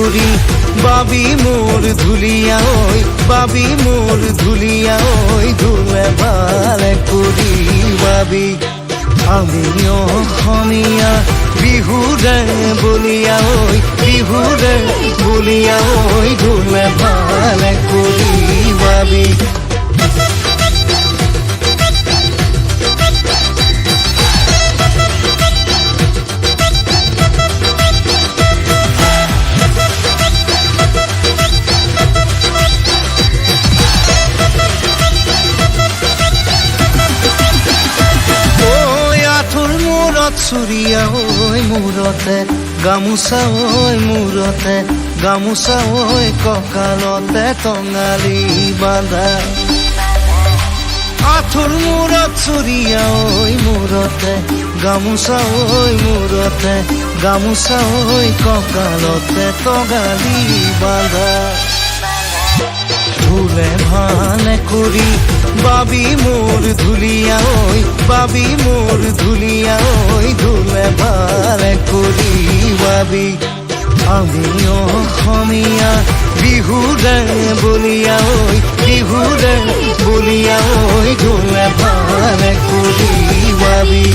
কৰি বাবি মোৰ ধুলিয়া ওই বাবি মোৰ ধুলিয়া ওই ধুলে ভালে কৰি বাবি আমি অসমীয়া বিহুৰে বলিয়া ওই বিহুৰে বলিয়া ওই ধুলে ভালে কৰি বাবি চুৰিয়া ঐ মূৰতে গামোচা ঐ মূৰতে গামোচা ঐ কঁকালতে টঙালি বান্ধা আঁঠুৰ মূৰত চুৰিয়া ঐ মূৰতে গামোচা ঐ মূৰতে গামোচা ঐ কঁকালতে টঙালি বান্ধা ধুলে ভালে করি বাবি মোর ধুলিয়া ওই বাবি মোর ধুলিয়া ওই ধুলে ভালে করি বাবি আমি অসমীয়া বিহুৰে বলিয়া ওই বিহুৰে বলিয়া ওই ধুলে ভালে কৰি বাবি